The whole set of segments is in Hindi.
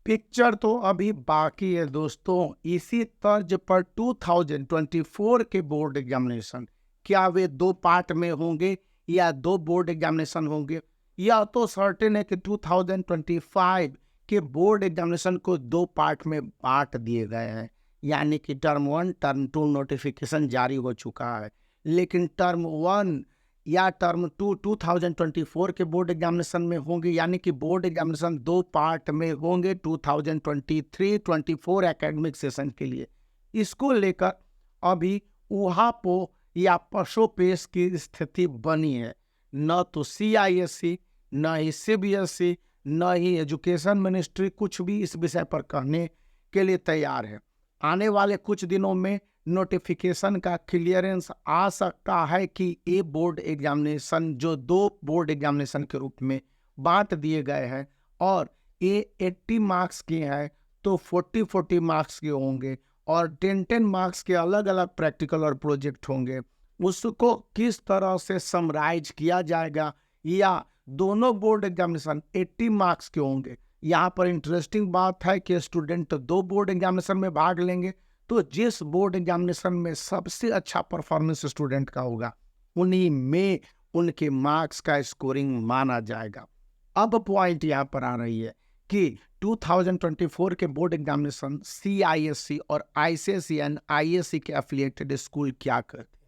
पिक्चर तो अभी बाकी है दोस्तों। इसी तर्ज पर 2024 के बोर्ड एग्जामिनेशन, क्या वे दो पार्ट में होंगे या दो बोर्ड एग्जामिनेशन होंगे? यह तो सर्टेन है कि 2025 के बोर्ड एग्जामिनेशन को दो पार्ट में बांट दिए गए हैं, यानी कि टर्म 1 टर्म 2 नोटिफिकेशन जारी हो चुका है। लेकिन टर्म 1 या टर्म 2 2024 के बोर्ड एग्जामिनेशन में होंगे, यानी कि बोर्ड एग्जामिनेशन दो पार्ट में होंगे 2023-24 एकेडमिक सेशन के लिए। इसको लेकर अभी ऊहापोह या पशोपेश की स्थिति बनी है। न तो CISE, न ही CBSE, न ही एजुकेशन मिनिस्ट्री कुछ भी इस विषय पर कहने के लिए तैयार है। आने वाले कुछ दिनों में नोटिफिकेशन का क्लियरेंस आ सकता है कि ये बोर्ड एग्जामिनेशन जो दो बोर्ड एग्जामिनेशन के रूप में बांट दिए गए हैं और ये 80 मार्क्स के हैं तो 40-40 मार्क्स के होंगे और 10-10 मार्क्स के अलग अलग प्रैक्टिकल और प्रोजेक्ट होंगे। उसको किस तरह से समराइज किया जाएगा, या दोनों बोर्ड एग्जामिनेशन 80 मार्क्स के होंगे। यहाँ पर इंटरेस्टिंग बात है कि स्टूडेंट दो बोर्ड एग्जामिनेशन में भाग लेंगे तो जिस बोर्ड एग्जामिनेशन में सबसे अच्छा परफॉर्मेंस स्टूडेंट का होगा उन्हीं में उनके मार्क्स का स्कोरिंग माना जाएगा। अब पॉइंट यहाँ पर आ रही है कि 2024 के बोर्ड एग्जामिनेशन CISE और ICSE ISE के एफिलिएटेड स्कूल क्या करते हैं।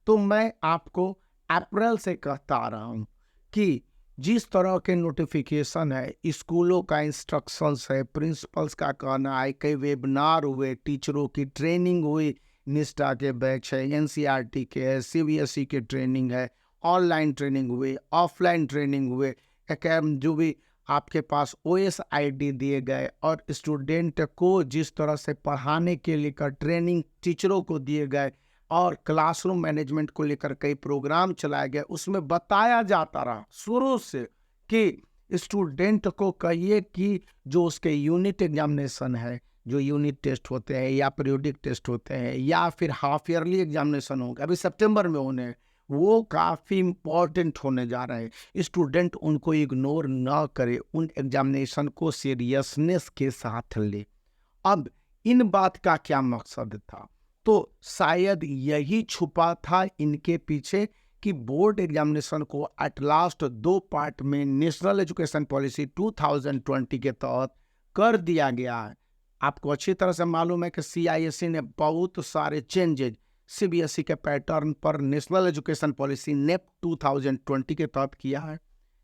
तो मैं आपको अप्रैल से कहता आ रहा हूँ कि जिस तरह के नोटिफिकेशन है, स्कूलों का इंस्ट्रक्शंस है, प्रिंसिपल्स का कहना है, कई वेबिनार हुए, टीचरों की ट्रेनिंग हुई, निष्ठा के बैच है, NCERT के है, CBSE के ट्रेनिंग है, ऑनलाइन ट्रेनिंग हुई, ऑफलाइन ट्रेनिंग हुए, जो भी आपके पास OSID दिए गए और स्टूडेंट को जिस तरह से पढ़ाने के लेकर ट्रेनिंग टीचरों को दिए गए और क्लासरूम मैनेजमेंट को लेकर कई प्रोग्राम चलाए गए, उसमें बताया जाता रहा शुरू से कि स्टूडेंट को कहिए कि जो उसके यूनिट एग्जामिनेशन है, जो यूनिट टेस्ट होते हैं या पीरियोडिक टेस्ट होते हैं या फिर हाफ ईयरली एग्जामिनेशन होगा, अभी सितंबर में होने हैं, वो काफ़ी इम्पोर्टेंट होने जा रहे हैं। स्टूडेंट उनको इग्नोर ना करे, उन एग्जामिनेशन को सीरियसनेस के साथ ले। अब इन बात का क्या मकसद था? तो शायद यही छुपा था इनके पीछे कि बोर्ड एग्जामिनेशन को एट लास्ट दो पार्ट में नेशनल एजुकेशन पॉलिसी 2020 के तहत कर दिया गया है। आपको अच्छी तरह से मालूम है कि CISE ने बहुत सारे चेंजेज CBSE के पैटर्न पर नेशनल एजुकेशन पॉलिसी NEP 2020 के तहत किया है।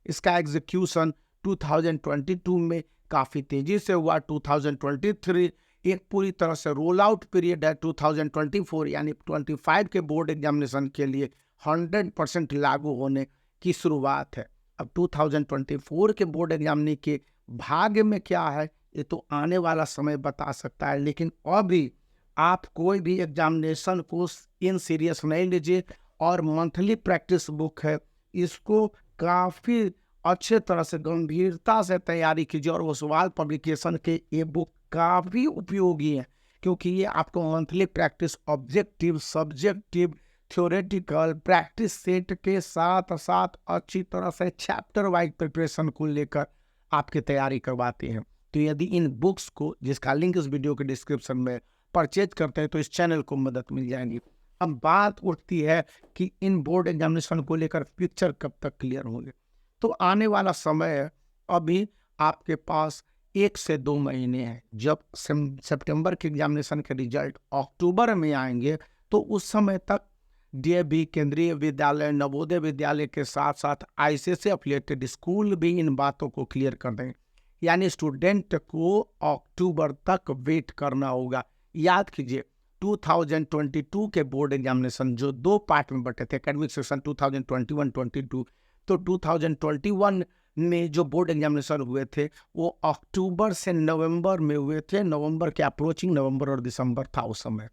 इसका एग्जीक्यूशन 2022 में काफ़ी तेज़ी से हुआ। 2023 एक पूरी तरह से रोल आउट पीरियड है। 2024 यानी 25 के बोर्ड एग्जामिनेशन के लिए 100% लागू होने की शुरुआत है। अब 2024 के बोर्ड एग्जामिनेशन के भाग्य में क्या है ये तो आने वाला समय बता सकता है, लेकिन अभी आप कोई भी एग्जामिनेशन को इन सीरियस नहीं लीजिए और मंथली प्रैक्टिस बुक है, इसको काफ़ी अच्छे तरह से गंभीरता से तैयारी कीजिए और ओसवाल पब्लिकेशन के ये बुक काफ़ी उपयोगी है क्योंकि ये आपको monthly practice objective, subjective, theoretical practice set के साथ साथ अच्छी तरह से चैप्टर वाइज प्रिपरेशन को लेकर आपकी तैयारी करवाती हैं। तो यदि इन बुक्स को, जिसका लिंक इस वीडियो के डिस्क्रिप्शन में, परचेज करते हैं तो इस चैनल को मदद मिल जाएगी। अब बात उठती है कि इन बोर्ड एग्जामिनेशन को लेकर पिक्चर कब तक क्लियर होंगे। तो आने वाला समय है, अभी आपके पास 1 से 2 महीने हैं। जब सितंबर के एग्जामिनेशन के रिजल्ट अक्टूबर में आएंगे तो उस समय तक DAV, केंद्रीय विद्यालय, नवोदय विद्यालय के साथ साथ ICSE एफिलिएटेड स्कूल भी इन बातों को क्लियर कर दें। यानी स्टूडेंट को अक्टूबर तक वेट करना होगा। याद कीजिए 2022 के बोर्ड एग्जामिनेशन जो दो पार्ट में बटे थे, एकेडमिक सेशन 2021-22, तो 2021 में जो बोर्ड एग्जामिनेशन हुए थे वो अक्टूबर से नवंबर में हुए थे। नवंबर के अप्रोचिंग नवंबर और दिसंबर था उस समय,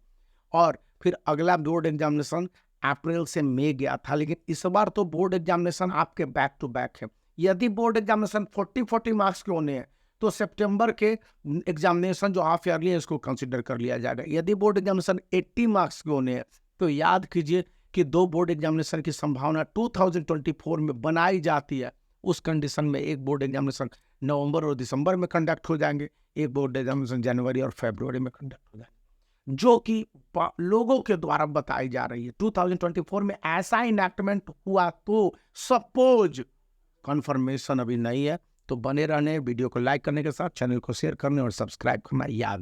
और फिर अगला बोर्ड एग्जामिनेशन अप्रैल से मई गया था। लेकिन इस बार तो बोर्ड एग्जामिनेशन आपके बैक टू बैक है। यदि बोर्ड एग्जामिनेशन 40-40 मार्क्स के होने हैं तो सितंबर के एग्जामिनेशन जो हाफ ईयरली है इसको कंसिडर कर लिया जाएगा। यदि बोर्ड एग्जामिनेशन 80 मार्क्स के होने हैं तो याद कीजिए कि दो बोर्ड एग्जामिनेशन की संभावना 2024 में बनाई जाती है। उस कंडीशन में एक बोर्ड एग्जामिनेशन नवंबर और दिसंबर में कंडक्ट हो जाएंगे, एक बोर्ड एग्जामिनेशन जनवरी और फरवरी में कंडक्ट हो जाएंगे, जो कि लोगों के द्वारा बताई जा रही है। 2024 में ऐसा इनैक्टमेंट हुआ तो सपोज, कंफर्मेशन अभी नहीं है। तो बने रहने, वीडियो को लाइक करने के साथ चैनल को शेयर करने और सब्सक्राइब करना याद